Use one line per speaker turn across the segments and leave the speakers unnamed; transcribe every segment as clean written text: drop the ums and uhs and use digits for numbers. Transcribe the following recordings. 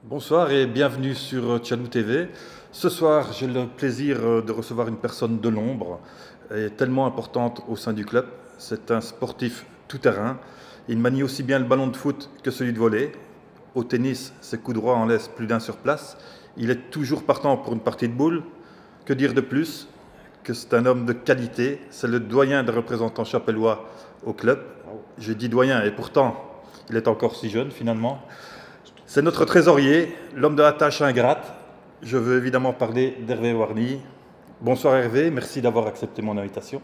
Bonsoir et bienvenue sur Tchalou TV. Ce soir, j'ai le plaisir de recevoir une personne de l'ombre et tellement importante au sein du club. C'est un sportif tout-terrain. Il manie aussi bien le ballon de foot que celui de volley. Au tennis, ses coups droits en laissent plus d'un sur place. Il est toujours partant pour une partie de boule. Que dire de plus que c'est un homme de qualité. C'est le doyen des représentants chapellois au club. J'ai dit doyen et pourtant, il est encore si jeune finalement. C'est notre trésorier, l'homme de la tâche ingrate. Je veux évidemment parler d'Hervé Warny. Bonsoir Hervé, merci d'avoir accepté mon invitation.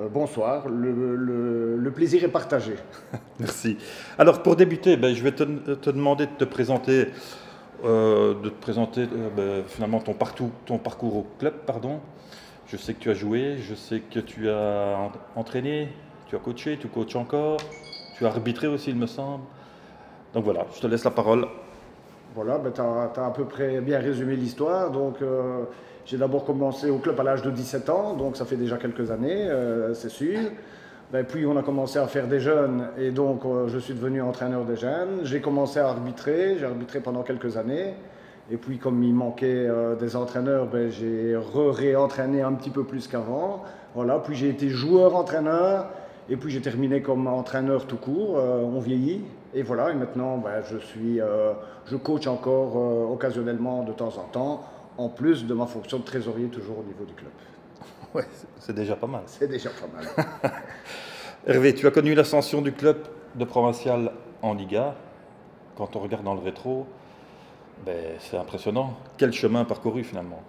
Bonsoir, le plaisir est partagé.
Merci. Alors pour débuter, je vais te demander de te présenter, finalement ton parcours au club. Pardon. Je sais que tu as joué, je sais que tu as entraîné, tu as coaché, tu coaches encore, tu as arbitré aussi il me semble. Donc voilà, je te laisse la parole.
Voilà, tu as à peu près bien résumé l'histoire. Donc, j'ai d'abord commencé au club à l'âge de 17 ans, donc ça fait déjà quelques années, c'est sûr. Puis on a commencé à faire des jeunes et donc je suis devenu entraîneur des jeunes. J'ai commencé à arbitrer, j'ai arbitré pendant quelques années. Et puis comme il manquait des entraîneurs, j'ai réentraîné un petit peu plus qu'avant. Voilà, puis j'ai été joueur-entraîneur. Et puis j'ai terminé comme entraîneur tout court, on vieillit. Et voilà, et maintenant je coach encore occasionnellement de temps en temps, en plus de ma fonction de trésorier toujours au niveau du club.
Ouais, c'est déjà pas mal.
C'est déjà pas mal.
Hervé, tu as connu l'ascension du club de provincial en Liga. Quand on regarde dans le rétro, c'est impressionnant. Quel chemin parcouru finalement?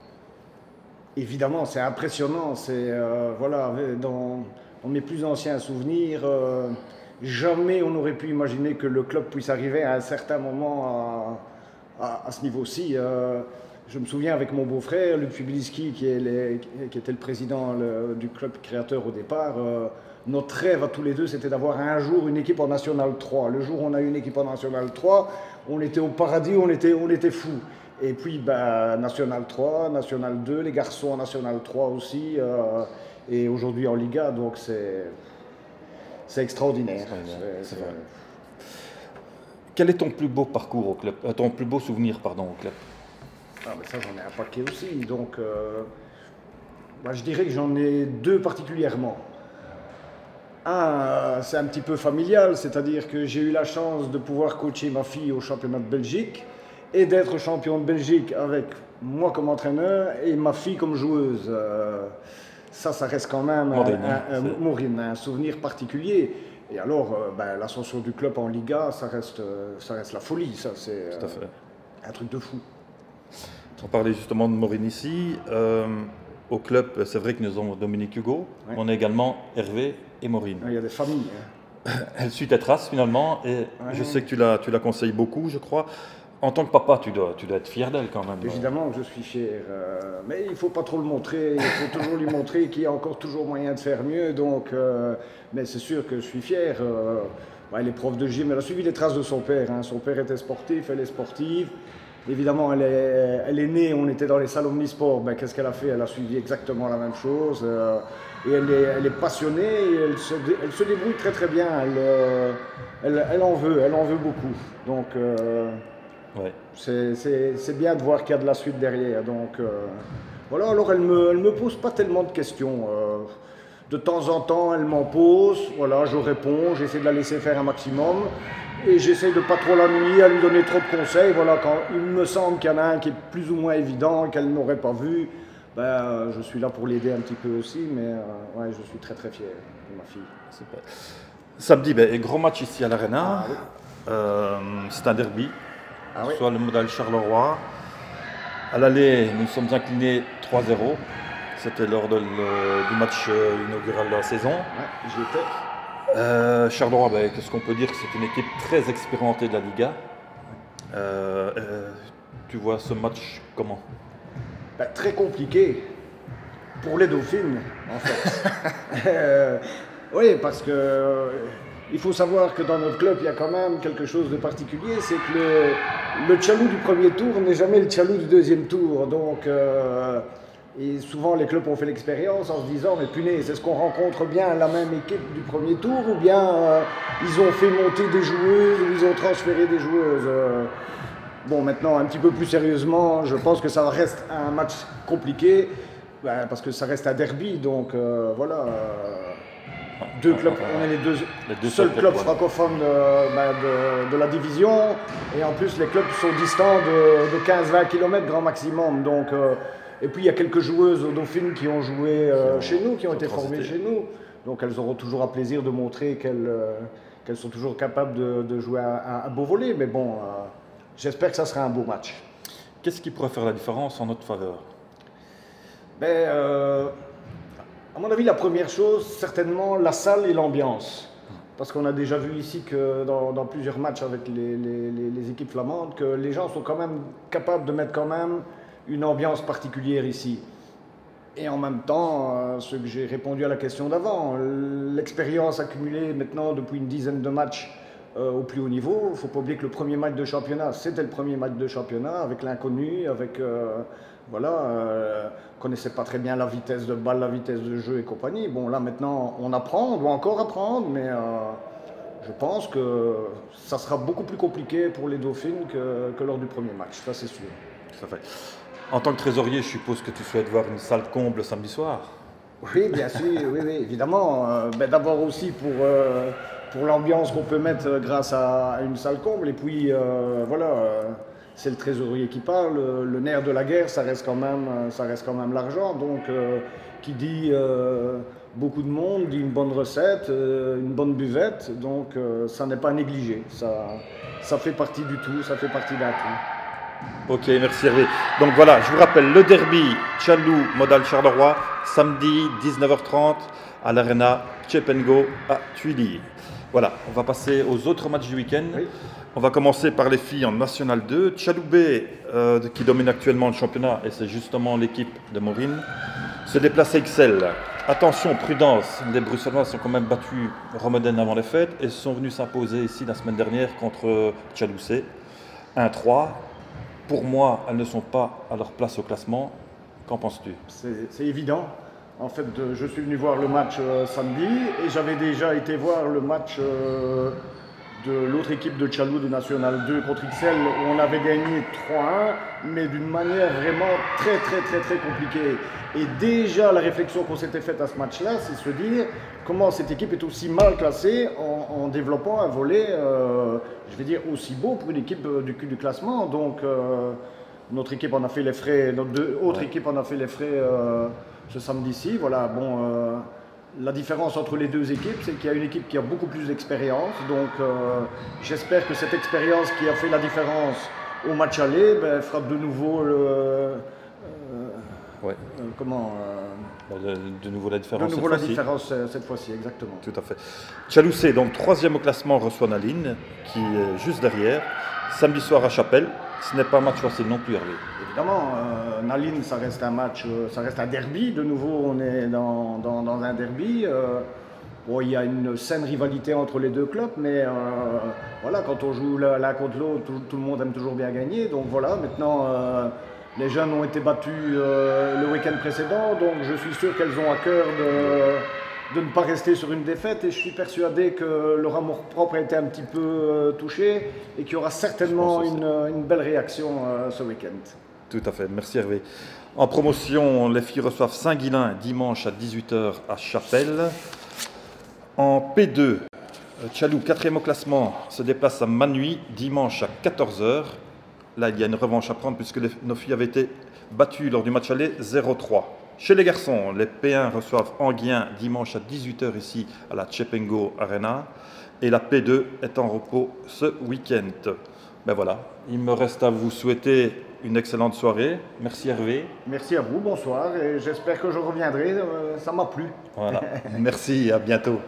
Évidemment, c'est impressionnant. C'est voilà, dans mes plus anciens souvenirs, jamais on n'aurait pu imaginer que le club puisse arriver à un certain moment à ce niveau-ci. Je me souviens avec mon beau-frère, Luc Fibiliski, qui était le président du club créateur au départ, notre rêve à tous les deux, c'était d'avoir un jour une équipe en National 3. Le jour où on a eu une équipe en National 3, on était au paradis, on était fous. Et puis National 3, National 2, les garçons en National 3 aussi, et aujourd'hui en Liga, donc c'est extraordinaire.
C'est vrai. Quel est ton plus beau parcours au club, ton plus beau souvenir au club?
Ça j'en ai un paquet aussi, donc je dirais que j'en ai deux particulièrement. Un, c'est un petit peu familial, c'est-à-dire que j'ai eu la chance de pouvoir coacher ma fille au championnat de Belgique et d'être champion de Belgique avec moi comme entraîneur et ma fille comme joueuse. Ça reste quand même un souvenir particulier. Et alors, l'ascension du club en Liga, ça reste la folie. Ça, c'est un truc de fou.
On parlait justement de Maureen ici. Au club, c'est vrai que nous avons Dominique Hugo. Ouais. On a également Hervé et Maureen.
Il y a des familles.
Elle suit tes traces finalement. Et je sais que tu la conseilles beaucoup, je crois. En tant que papa, tu dois être fier d'elle quand même.
Évidemment que je suis fier, mais il ne faut pas trop le montrer, il faut toujours lui montrer qu'il y a encore toujours moyen de faire mieux, donc, mais c'est sûr que je suis fier. Elle est prof de gym, elle a suivi les traces de son père, hein. Son père était sportif, elle est sportive. Évidemment, elle est née, on était dans les salles omnisports, qu'est-ce qu'elle a fait? Elle a suivi exactement la même chose, et elle est passionnée, et elle se débrouille très très bien, elle en veut beaucoup, donc... Ouais. C'est bien de voir qu'il y a de la suite derrière. Donc, voilà, alors elle me pose pas tellement de questions. De temps en temps, elle m'en pose. Voilà, je réponds, j'essaie de la laisser faire un maximum. Et j'essaie de pas trop l'ennuyer, à lui donner trop de conseils. Voilà, quand il me semble qu'il y en a un qui est plus ou moins évident, qu'elle n'aurait pas vu, je suis là pour l'aider un petit peu aussi. Mais je suis très très fier de ma fille.
Super. Samedi, gros match ici à l'Arena. Oui. C'est un derby. Soit le modèle Charleroi. À l'aller, nous sommes inclinés 3-0. C'était lors du match inaugural de la saison.
Ouais, j'y étais.
Charleroi, qu'est-ce qu'on peut dire? C'est une équipe très expérimentée de la Liga. Tu vois ce match comment?
Très compliqué pour les Dauphines, en fait. Oui, parce que... il faut savoir que dans notre club, il y a quand même quelque chose de particulier, c'est que le Tchalou du premier tour n'est jamais le Tchalou du deuxième tour. Donc, et souvent les clubs ont fait l'expérience en se disant, mais punaise, est-ce qu'on rencontre bien la même équipe du premier tour ou bien ils ont fait monter des joueuses ou ils ont transféré des joueuses Bon, maintenant, un petit peu plus sérieusement, je pense que ça reste un match compliqué, parce que ça reste un derby, donc voilà. Deux clubs, on est les deux seuls clubs francophones de la division, et en plus les clubs sont distants de 15-20 km grand maximum. Donc, et puis il y a quelques joueuses au Dauphine qui ont joué chez nous, qui ont été formées chez nous, donc elles auront toujours un plaisir de montrer qu'elles sont toujours capables de jouer un beau volley, mais bon, j'espère que ça sera un beau match.
Qu'est-ce qui pourrait faire la différence en notre faveur?
À mon avis, la première chose, certainement la salle et l'ambiance. Parce qu'on a déjà vu ici que dans plusieurs matchs avec les équipes flamandes, que les gens sont quand même capables de mettre quand même une ambiance particulière ici. Et en même temps, ce que j'ai répondu à la question d'avant, l'expérience accumulée maintenant depuis une dizaine de matchs au plus haut niveau. Il ne faut pas oublier que le premier match de championnat, c'était le premier match de championnat avec l'inconnu, avec... connaissait pas très bien la vitesse de balle, la vitesse de jeu et compagnie. Bon, là maintenant, on apprend, on doit encore apprendre, mais je pense que ça sera beaucoup plus compliqué pour les Dauphines que lors du premier match, ça c'est sûr.
Ça fait. En tant que trésorier, je suppose que tu souhaites voir une salle comble samedi soir?
Oui, bien sûr, oui, évidemment. D'abord aussi pour l'ambiance qu'on peut mettre grâce à une salle comble, et puis voilà. C'est le trésorier qui parle, le nerf de la guerre, ça reste quand même l'argent. Donc, qui dit beaucoup de monde, dit une bonne recette, une bonne buvette. Donc, ça n'est pas négligé. Ça fait partie du tout, ça fait partie d'un tout.
Ok, merci Hervé. Donc voilà, je vous rappelle, le derby Tchallou Modal Charleroi, samedi 19h30 à l'Arena Chep & Go à Tuilly. Voilà, on va passer aux autres matchs du week-end. Oui. On va commencer par les filles en National 2. Tchaloubé, qui domine actuellement le championnat, et c'est justement l'équipe de Maureen, se déplace à Ixelles. Attention, prudence, les Bruxellois sont quand même battus Romoden avant les fêtes et sont venus s'imposer ici la semaine dernière contre Tchaloussé. 1-3. Pour moi, elles ne sont pas à leur place au classement. Qu'en penses-tu?
C'est évident. En fait, je suis venu voir le match samedi et j'avais déjà été voir le match de l'autre équipe de Tchallou de National 2 contre Ixelles où on avait gagné 3-1, mais d'une manière vraiment très compliquée. Et déjà, la réflexion qu'on s'était faite à ce match-là, c'est se dire comment cette équipe est aussi mal classée en développant un volley, je vais dire, aussi beau pour une équipe du cul du classement. Donc, notre équipe en a fait les frais, notre autre équipe en a fait les frais ce samedi-ci. Voilà, bon... La différence entre les deux équipes, c'est qu'il y a une équipe qui a beaucoup plus d'expérience. Donc, j'espère que cette expérience qui a fait la différence au match aller fera de nouveau
de nouveau la différence.
De nouveau la différence cette fois-ci, exactement.
Tout à fait. Tchaloussé, donc 3e au classement, reçoit Naline, qui est juste derrière. Samedi soir à Chapelle. Ce n'est pas un match facile non plus, Hervé.
Évidemment, Naline, ça reste un match, ça reste un derby. De nouveau, on est dans un derby. Bon, il y a une saine rivalité entre les deux clubs, mais voilà, quand on joue l'un contre l'autre, tout le monde aime toujours bien gagner. Donc voilà, maintenant, les jeunes ont été battus le week-end précédent, donc je suis sûr qu'elles ont à cœur de ne pas rester sur une défaite, et je suis persuadé que leur amour-propre a été un petit peu touché et qu'il y aura certainement une belle réaction ce week-end.
Tout à fait, merci Hervé. En promotion, les filles reçoivent Saint-Guilain dimanche à 18h à Chapelle. En P2, Tchallou, 4e au classement, se déplace à Manuy dimanche à 14h. Là, il y a une revanche à prendre puisque nos filles avaient été battues lors du match aller 0-3. Chez les garçons, les P1 reçoivent Anguien dimanche à 18h ici à la Chep & Go Arena. Et la P2 est en repos ce week-end. Ben voilà, il me reste à vous souhaiter une excellente soirée. Merci Hervé.
Merci à vous, bonsoir. Et j'espère que je reviendrai, ça m'a plu.
Voilà, merci, à bientôt.